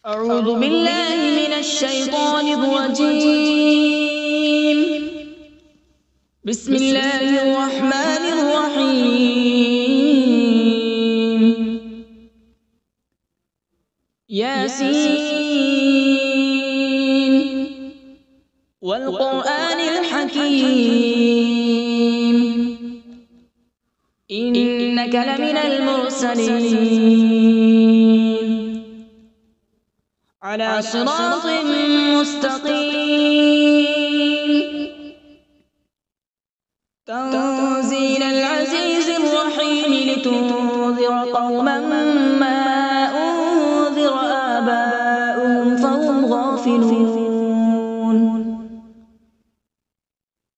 أعوذ بالله من الشيطان الرجيم. بسم الله الرحمن الرحيم. ياسين والقرآن الحكيم إنك لمن المرسلين على صراط مستقيم. تنزيل العزيز الرحيم لتنذر قوما ما أنذر آباؤهم فهم غافلون.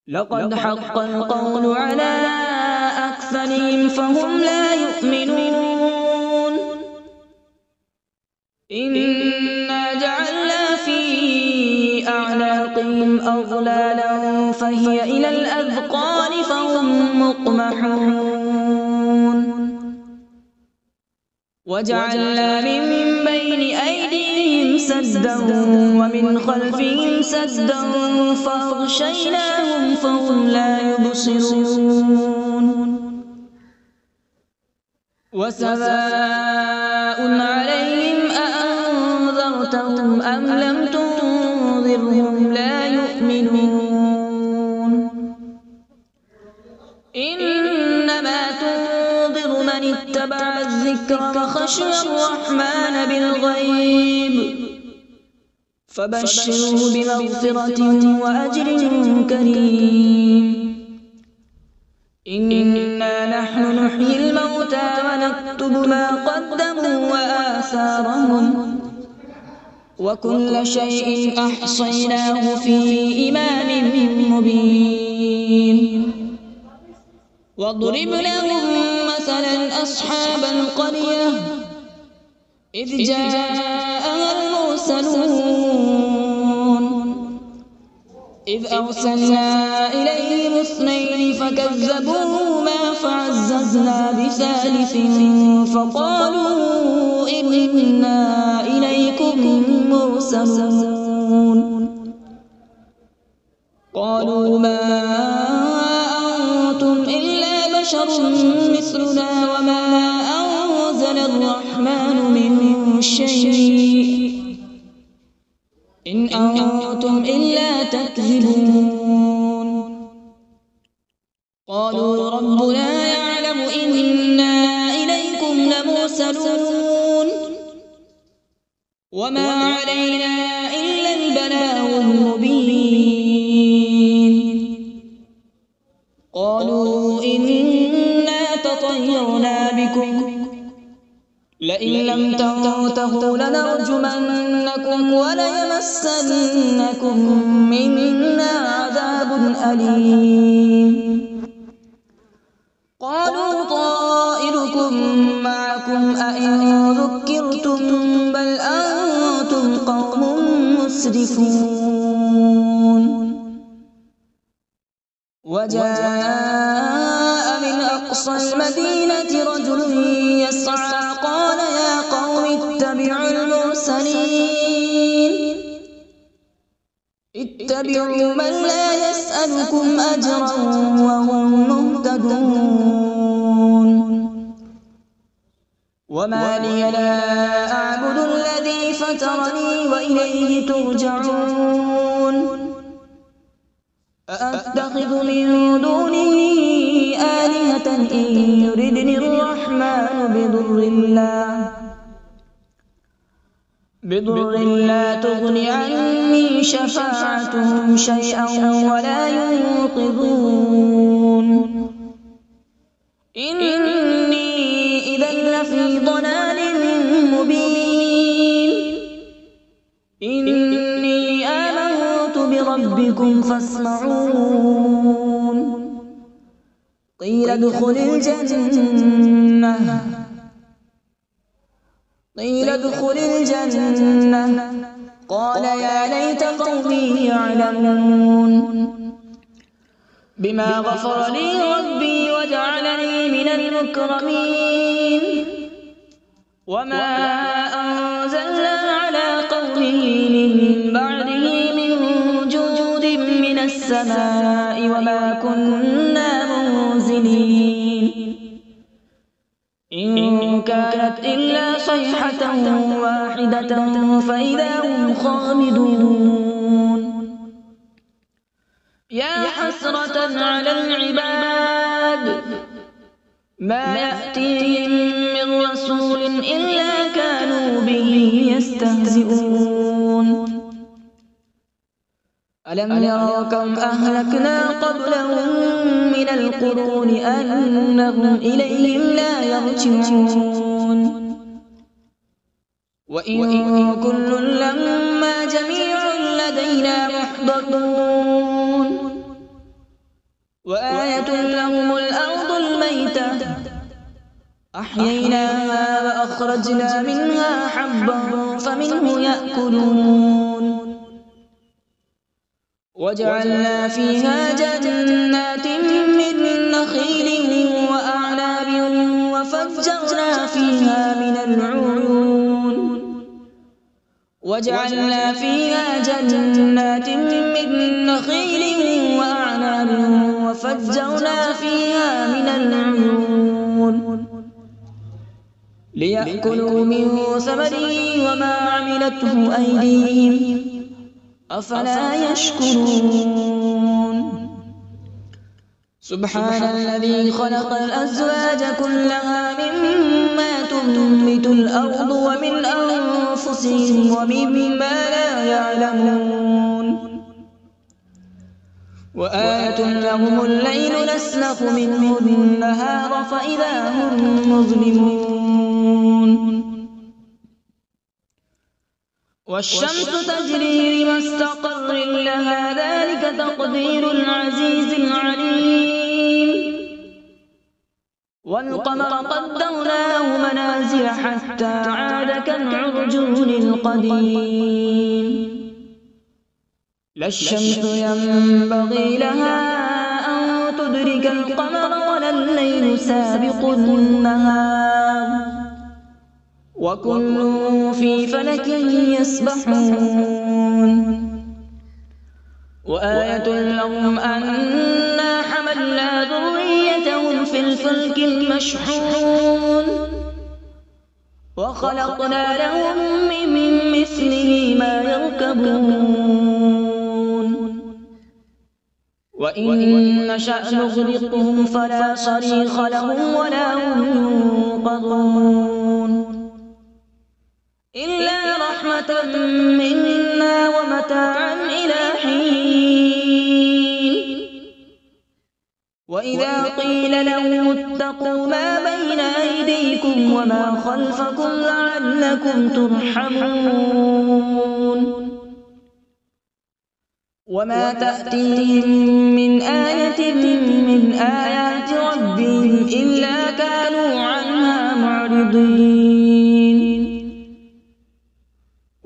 لقد حق القول على أكثرهم فهم لا يؤمنون. إنا جعلنا في أعناقهم أغلالا فهي إلى الأذقان فهم مقمحون. وجعلنا من بين أيديهم سدا ومن خلفهم سدا فأغشيناهم فهم لا يبصرون. وسواء عليهم أأنذرتهم أم لم تنذرهم لا يؤمنون. إنما تنذر من اتبع الذكر وخشي الرحمن بالغيب فبشره بمغفرة وأجر كريم. إنا نحن نحيي الموتى ونكتب ما قدموا وآثارهم وكل شيء أحصيناه في إمام مبين. واضرب لهم مثلا أصحاب القرية إذ جاءها المرسلون إذ أرسلنا إليهم اثنين فكذبوهما فعززنا بثالث فقالوا إنا إليكم مرسلون. قالوا ما أنتم إلا بشر مثلنا وما أنزل الرحمن من شيء إن أنتم إلا تكذبون. قالوا ربنا يعلم إنا إليكم لمرسلون وما علينا إلا البلاغ المبين. قالوا إنا تطيرنا بكم لئن لم تنتهوا لنرجمنكم وليمسنكم منا عذاب أليم. قالوا طائركم معكم أئن ذكرتم بل أنتم قوم مسرفون. وجاء من أقصى المدينة رجل يسعى قال يا قوم اتبعوا المرسلين اتبعوا من لا يسألكم أجرا وهم مهتدون. وما لي لا أعبد الذي فطرني وإليه ترجعون. أأتخذ من دونه آلهة إن يردني الرحمن بضر لا تغن عني شفاعتهم شيئا ولا ينقذون. إني إذا لفي ضلال مبين. إني آمنت بربكم فاسمعون. قيل ادخل الجنة قال يا ليت قومي يعلمون. بما غفر لي ربي وجعلني من المكرمين. وما أنزلنا على قوله من بعده من جود من السماء وما كنا منزلين إن كانت إلا صيحة واحدة فإذا هم خامدون يا حسرة على العباد ما يأتيهم من رسول إلا كانوا به يستهزئون ألم يروا كم أهلكنا قبلهم من القرون أنهم إليهم لا يرجعون وإن كل لما جميع لدينا محضرون وآية لهم الأرض الميتة أحييناها وأخرجنا منها حبا فمنه يأكلون وجعلنا فيها جنات من نخيل وأعناب وفجرنا فيها من العيون وجعلنا فيها جنات من نخيل وأعناب وفجرنا فيها من العيون ليأكلوا من ثمره وما عملته أيديهم أفلا يشكرون سبحان الذي خلق الأزواج كلها مما تنبت الأرض ومن أنفسهم ومما لا يعلمون وآية لهم الليل نسلخ منه النهار فإذا هم مظلمون والشمس تجري لمستقر لها ذلك تقدير العزيز العليم والقمر قدرناه منازل حتى عاد كالعرجون القديم لا الشمس ينبغي لها أن تدرك القمر ولا الليل سابق النهار وكل في فلك يسبحون وآية لهم أنا حملنا ذريتهم في الفلك المشحون وخلقنا لهم من مثله ما يركبون وإن نشأ نغرقهم فلا صريخ لهم ولا هم ينقذون إلا رحمة منا ومتاعا إلى حين وإذا قيل لهم اتقوا ما بين أيديكم وما خلفكم لعلكم ترحمون وما تأتيهم من آية من آيات ربهم إلا كانوا عنها معرضين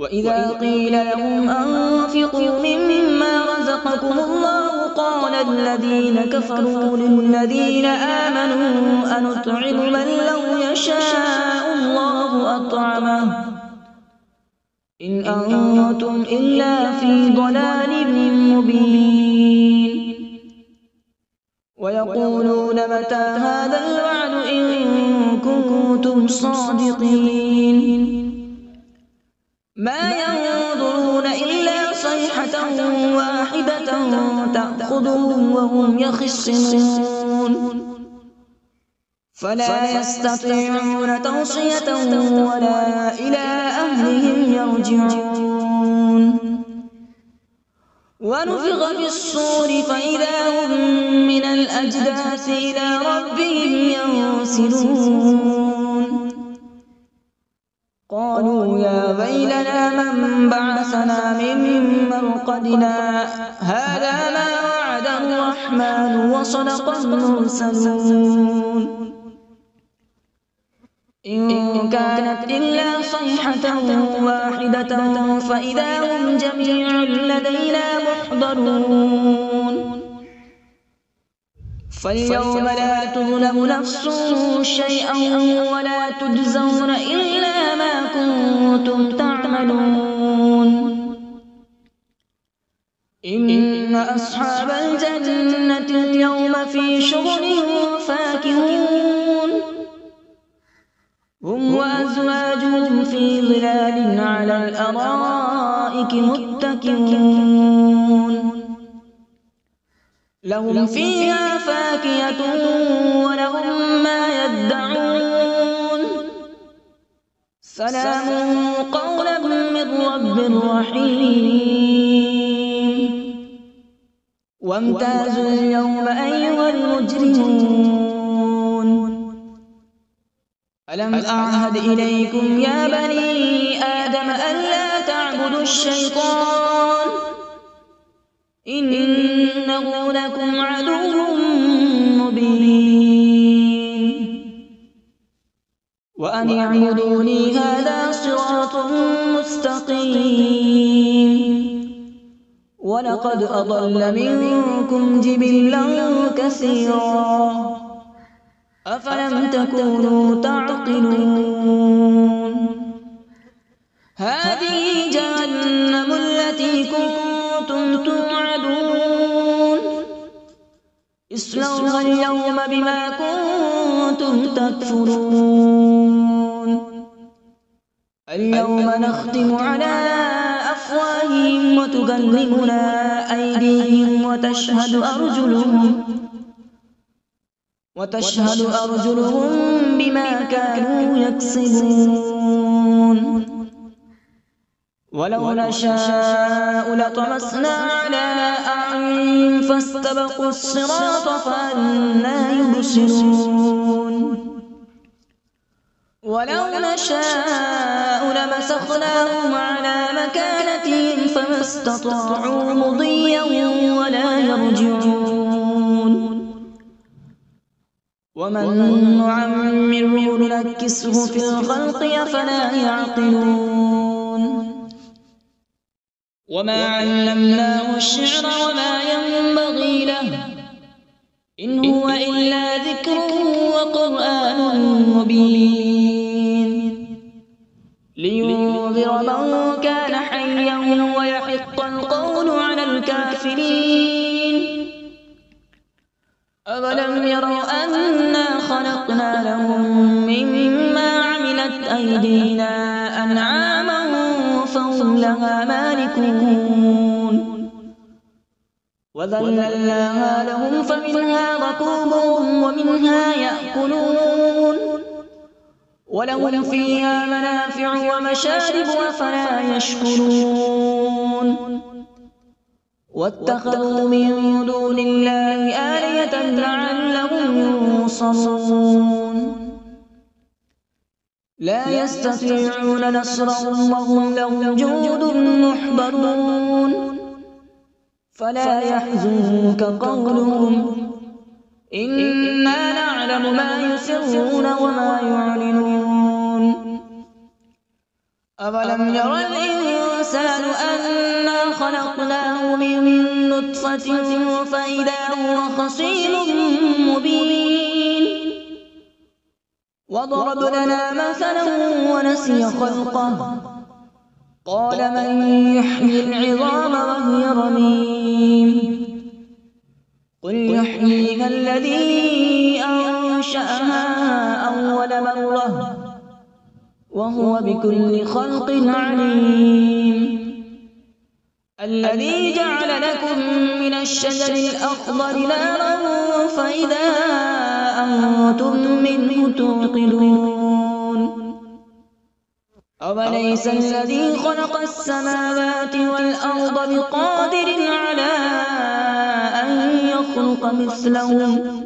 وإذا قيل لهم أنفقوا مما رزقكم الله قال الذين كفروا للذين آمنوا أنطعم من لو يشاء الله أطعمه إن أنتم إلا في ضلال مبين ويقولون متى هذا الوعد إن كنتم صادقين ما ينظرون إلا صيحة واحدة تأخذهم وهم يخصمون فلا يستطيعون توصية ولا إلى أهلهم يرجعون ونفخ في الصور فإذا هم من الأجداث إلى ربهم ينسلون قالوا يا ويلنا من بعثنا من مرقدنا هذا ما وعد الرحمن وصدق المرسلون إن كانت إلا صيحة واحدة فإذا هم جميع لدينا محضرون فاليوم لا تظلم نفس شيئا ولا تجزون إلا ما كنتم تعملون إن أصحاب الجنة اليوم في شغل فاكهون هم وأزواجهم في ظلال على الأرائك متكئون لهم فيها فاكهة ولهم ما يدعون سلام قولا من رب رحيم وامتازوا اليوم أيها المجرمون ألم أعهد إليكم يا بني آدم ألا تعبدوا الشيطان إنه لكم عدو مبين وأن اعبدوني هذا صراط مستقيم ولقد أضل منكم جبلا كثيرا أفلم تكونوا تعقلون هذه جهنم التي كنتم توعدون اصلوها اليوم بما كنتم تكفرون اليوم نختم على أفواههم وتكلمنا أيديهم وتشهد أرجلهم بما كانوا يكسبون ولو نشاء لطمسنا على أعينهم فاستبقوا الصراط فأنى يبصرون ولو نشاء لمسخناهم على مكانتهم فما استطاعوا مضيا ولا يرجعون ومن نعمره ننكسه في الخلق أفلا يعقلون وما علمناه الشعر وما ينبغي له إن هو إلا ذكر وقرآن مبين لينذر من كان حيا ويحق القول على الكافرين أولم يروا أنا خلقنا لهم مما عملت أيدينا أنعاما فهم لها مالكون وذللناها لهم فمنها ركوبهم ومنها يأكلون ولهم فيها منافع ومشارب أفلا يشكرون واتخذوا من دون الله آلهة لعلهم ينصرون لا يستطيعون نصرهم وهم لهم جند محضرون فلا يحزنك قولهم إنا نعلم ما يسرون وما يعلنون أولم ير الإنسان أنا خلقناه من نطفة فإذا هو خصيم مبين وضرب لنا مثلا ونسي خلقه قال من يحيي العظام وهي رميم قل يحييها الذي أنشأها أول مرة وهو بكل خلق عليم الذي جعل لكم من الشجر الأخضر نارا فإذا أنتم منه توقدون أوليس الذي خلق السماوات والأرض بقادر على أن يخلق مثلهم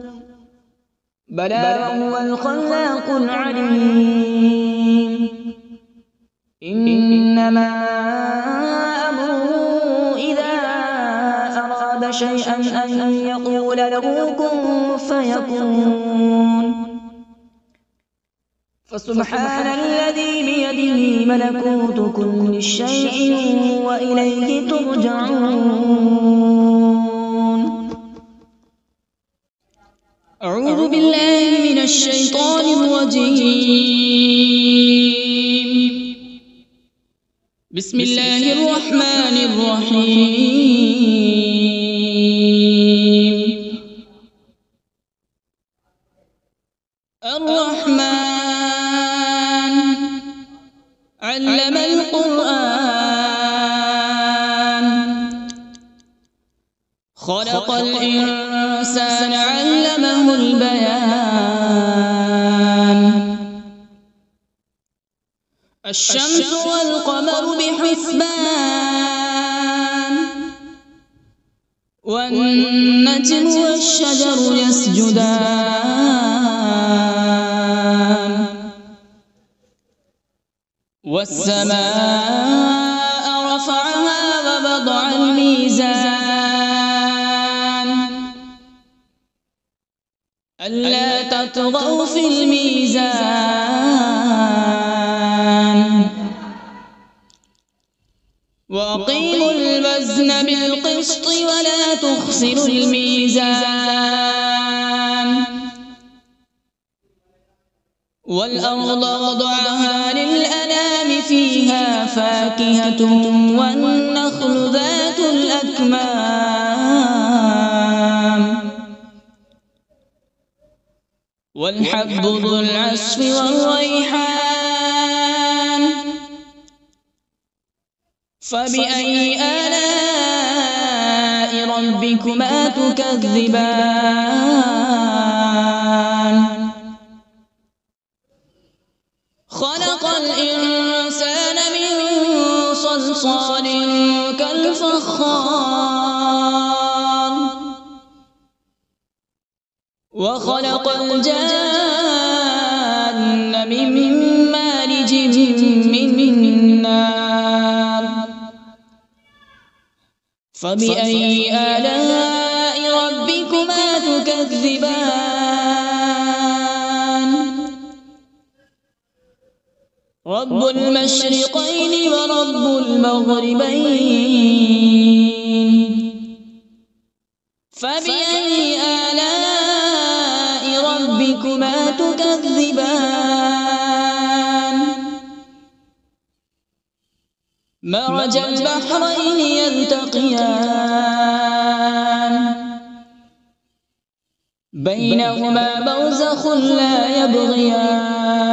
بلى هو الخلاق العليم إنما أمره إذا أراد شيئا أن يقول له كن فيكون فسبحان الذي بيده ملكوت كل شيء وإليه ترجعون. أعوذ بالله من الشيطان الرجيم. بسم الله الرحمن الرحيم. الرحمن علم القرآن، خلق الإنسان علمه البيان. الشمس والقمر بحسبان، والنجم والشجر يسجدان، والسماء رفعها ووضع الميزان، ألا تطغوا في الميزان، وأقيموا الوزن بالقسط ولا تخسروا الميزان. والأرض وضعها للأنام، فيها فاكهة والنخل ذات الأكمام، والحب ذو العصف والريحان. فبأي آلاء ربكما تكذبان؟ خلق الإنسان من صلصال كالفخار، وخلق الجان من مارج من نار. فبأي آلاء ربكما تكذبان؟ رب المشرقين ورب المغربين. فبأي آلاء ربكما تكذبان؟ مرج البحرين يلتقيان، بينهما برزخ لا يبغيان.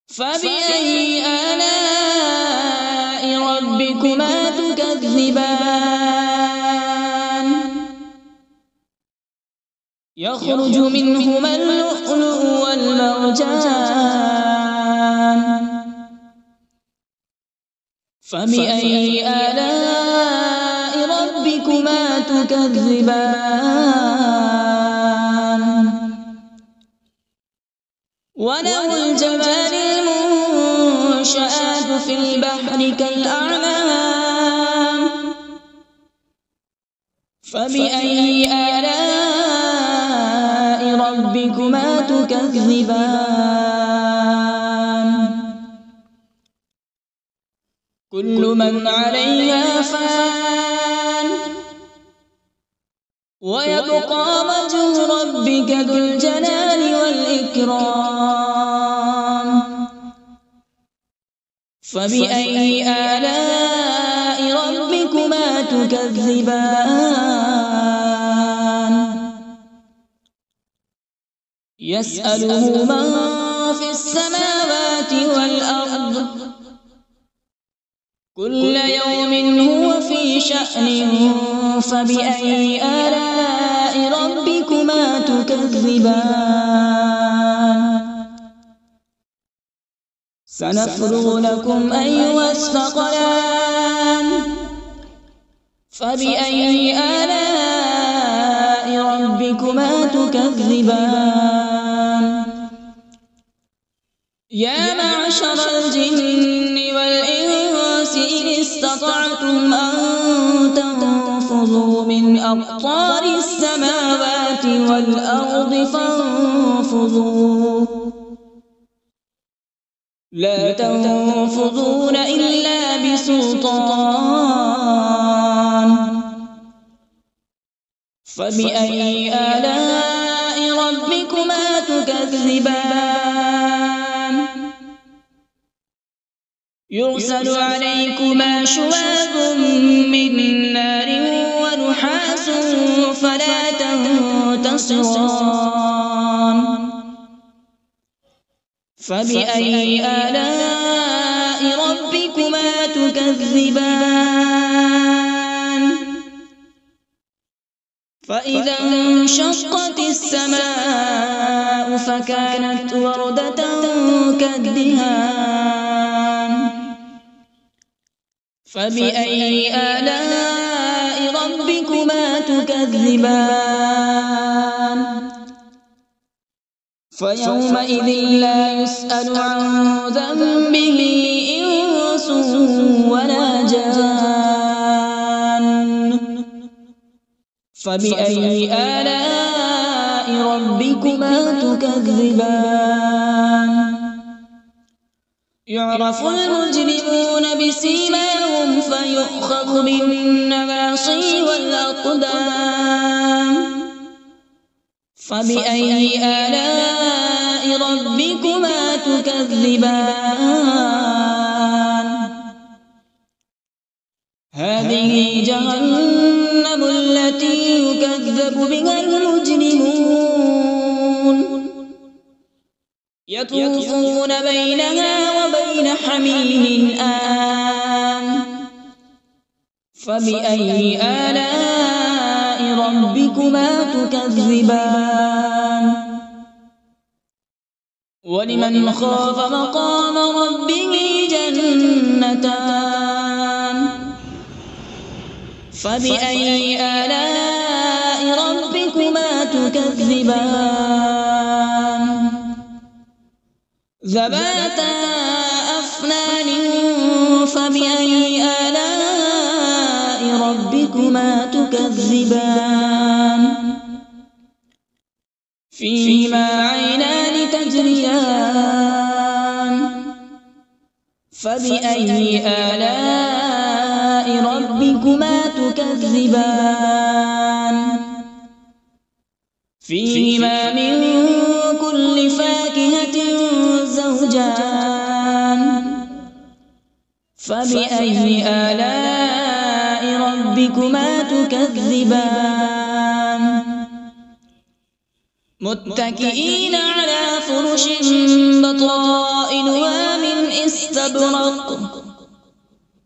فبأي آلاء ربكما تكذبان؟ يخرج منهما اللؤلؤ والمرجان. فبأي آلاء ربكما تكذبان؟ وله الجوار المنشآت في البحر كالأعلام. فبأي آلاء ربكما تكذبان؟ كل من عليها فان، ويبقى وجه ربك ذو الجلال والإكرام. فبأي آلاء ربكما تكذبان؟ يسأله من في السماوات والأرض، كل يوم هو في شأن. فبأي آلاء ربكما تكذبان؟ سنفرغ لكم أيها الثقلان. فبأي آلاء ربكما تكذبان؟ يا معشر الجن والإنس إن استطعتم أن تنفذوا من أقطار السماوات والأرض فانفذوا، لا تنفذون إلا بسلطان. فبأي آلاء ربكما تكذبان؟ يرسل عليكما شواظ من نار ونحاس فلا تنتصران فبأي آلاء ربكما تكذبان فإذا انشقت السماء فكانت وردة كالدهان فبأي آلاء ربكما تكذبان فيومئذ لا يسأل عن ذنبه إنس ولا جان فبأي آلاء ربكما تكذبان يعرف المجرمون بسيماهم فيؤخذ بالنواصي والأقدام فبأي آلاء ربكما تكذبان هذه جهنم التي يكذب بها المجرمون يطوفون بينها وبين حميم آن فبأي آلاء ربكما تكذبان ولمن خاف مقام ربه جنتان فبأي آلاء ربكما تكذبان ذواتا أفنان فبأي آلاء ربكما تكذبان فيهما عينان تجريان فبأي آلاء ربكما تكذبان فيهما من كل فاكهة زوجان فبأي آلاء ربكما تكذبان متكئين على فرش بطائنها من استبرق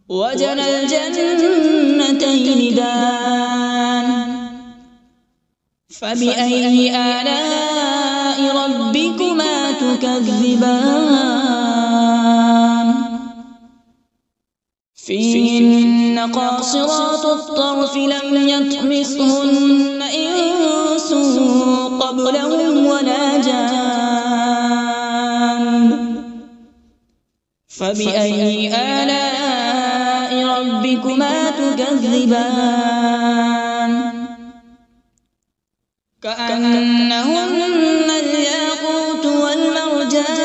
وجنى الجنتين دان فبأي آلاء ربكما تكذبان فيهن قاصرات الطرف لم يطمثهن إنس قبلهم ولا جان فبأي آلاء ربكما تكذبان كأنهن الياقوت والمرجان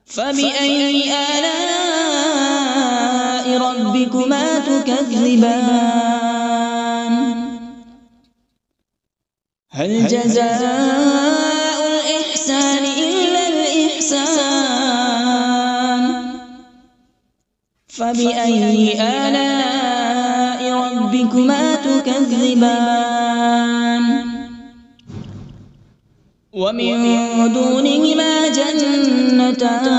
فبأي آلاء ربكما تكذبان هل جزاء الإحسان إلا الإحسان فبأي آلاء ربكما تكذبان ومن دونهما جنتان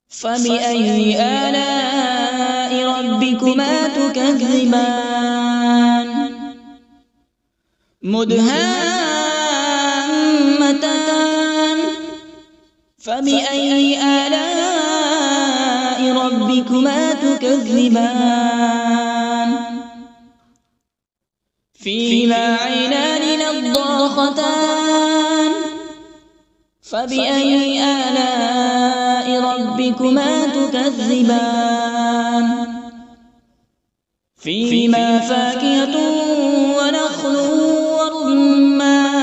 فبأي آلاء ربكما تكذبان مدهامتان فبأي آلاء ربكما تكذبان فيهما عينان نضاختان فبأي آلاء ربكما تكذبان فيهما فاكهة ونخل ورمان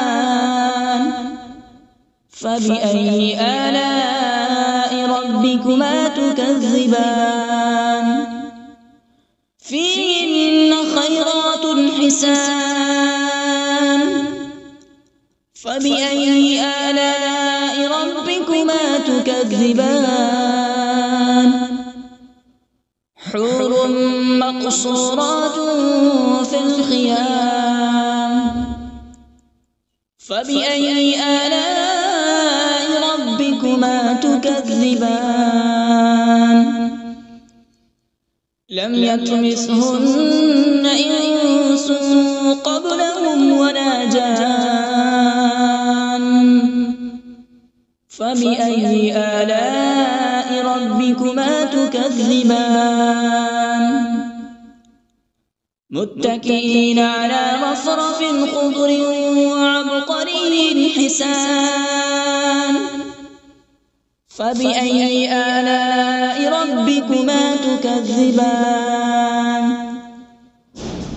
فبأي آلاء ربكما تكذبان فيهن خيرات حسان فبأي آلاء ربكما ربكما تكذبان حور مقصورات في الخيام فبأي آلاء ربكما تكذبان لم يطمثهن إنس قبلهم ولا جان فبأي آلاء ربكما تكذبان متكئين على رفرف خضر وعبقري حسان فبأي آلاء ربكما تكذبان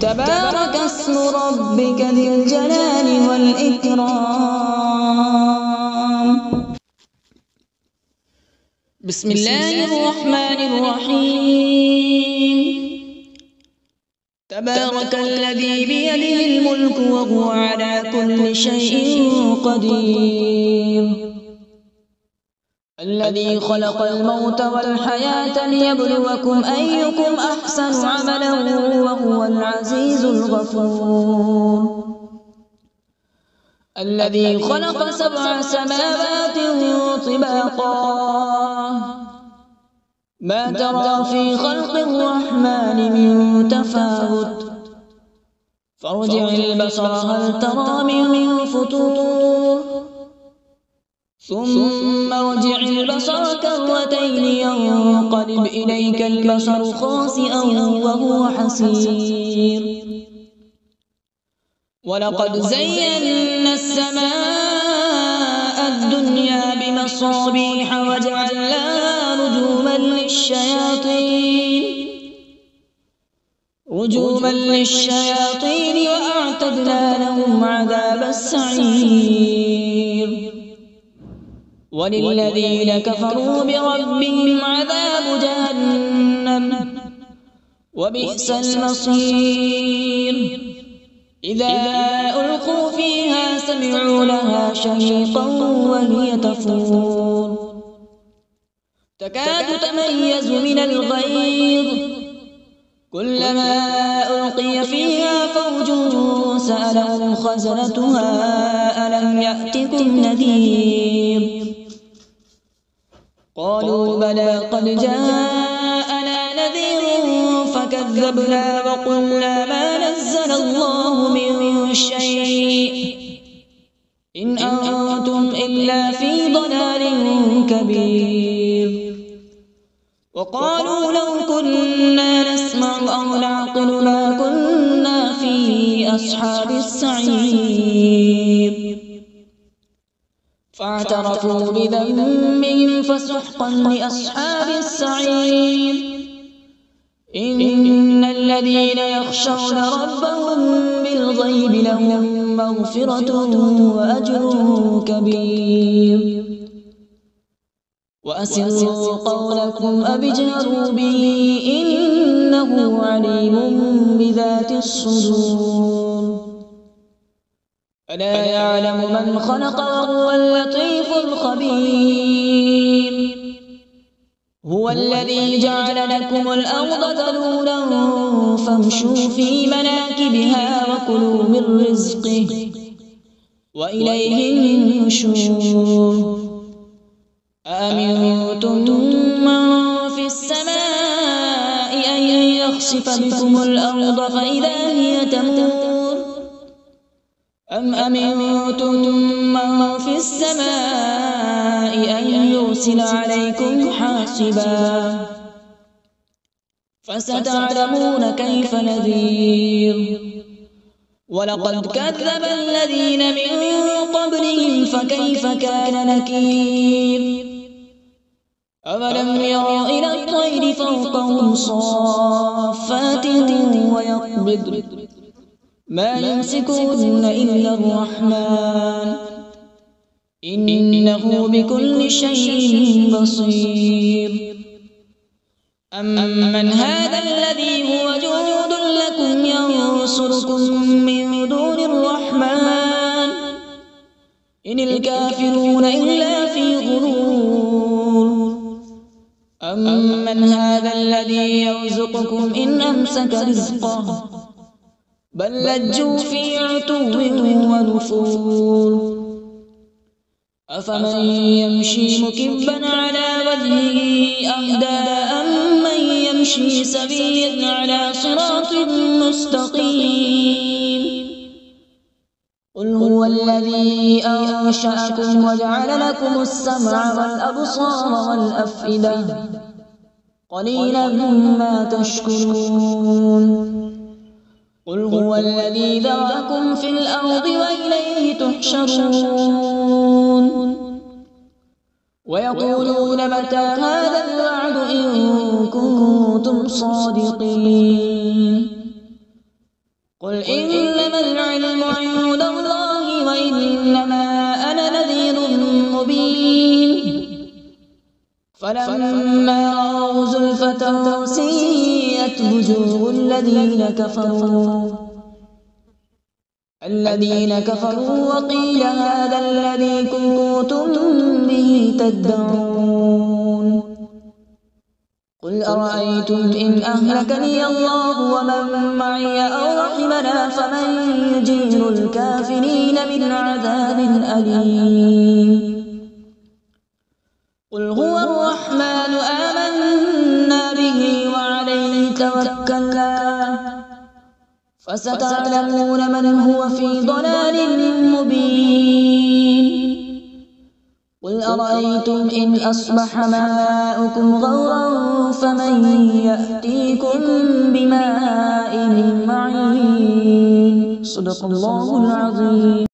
تبارك اسم ربك ذي الجلال والإكرام بسم الله الرحمن الرحيم تبارك الذي بيده الملك وهو على كل شيء قدير الذي خلق الموت والحياة ليبلوكم أيكم أحسن عملا وهو العزيز الغفور الذي خلق 7 سماوات طباقا ما ترى في خلق الرحمن من تفاوت فارجع البصر هل ترى من فطور ثم ارجع البصر كرتين ينقلب إليك البصر خاسئا وهو حسير ولقد زينا السماء الدنيا بمصابيح وجعلناها رجوما للشياطين وأعتدنا لهم عذاب السعير وللذين كفروا بربهم عذاب جهنم وبئس المصير إذا ألقوا فيها سمعوا لها شهيقا وهي تفور تكاد تميز من الغيظ كلما ألقي فيها فوج سألهم خزنتها ألم يأتكم نذير قالوا بلى قد جاءنا نذير فكذبنا وقلنا ما نزل الله من شيء إن أنتم إلا في ضلال كبير وقالوا لو كنا نسمع أو نعقل ما كنا في أصحاب السعير فاعترفوا بذنبهم فسحقا لأصحاب السعير إن الذين يخشون ربهم بالغيب لهم مغفرة وأجر كبير وأسروا قولكم أو اجهروا به إنه عليم بذات الصدور ألا يعلم من خلق وهو اللطيف الخبير هو الذي جعل لكم الأرض ذلولا فامشوا في مناكبها وكلوا من رزقه وإليه النشور أأمنتم من في السماء أن يخسف بكم الأرض فإذا هي تمور أم أمنتم من في السماء أن يرسل عليكم حاصبا فستعلمون كيف نذير ولقد كذب الذين من قبلهم فكيف كان نكير أولم يروا إلى الطير فوقهم صافات ويقبض ما يمسكون إلا الرحمن إنه بكل شيء بصير أمن هذا الذي هو جند لكم ينصركم من دون الرحمن إن الكافرون إلا في غرور أحدكم إن أمسك رزقه بل لجوا في عتو ونفور أفمن يمشي مكبا على وجهه أهدى أمن يمشي سويا على صراط مستقيم قل هو الذي أنشأكم وجعل لكم السمع والأبصار والأفئدة قليلا ما تشكرون قل هو الذي ذرأكم في الأرض وإليه تحشرون ويقولون متى هذا الوعد إن كنتم صادقين قل إنما العلم عند الله وإنما أنا نذير مبين فلما رأوا زلفة سيئت وجوه الذين كفروا وقيل هذا الذي كنتم به تدعون قل أرأيتم إن أهلكني الله ومن معي أو رحمنا فمن يجير الكافرين من عذاب أليم قل هو الرحمن آمنا به وعليه توكلنا فستعلمون من هو في ضلال مبين قل أرأيتم إن أصبح ماؤكم غورا فمن يأتيكم بماء معين صدق الله العظيم.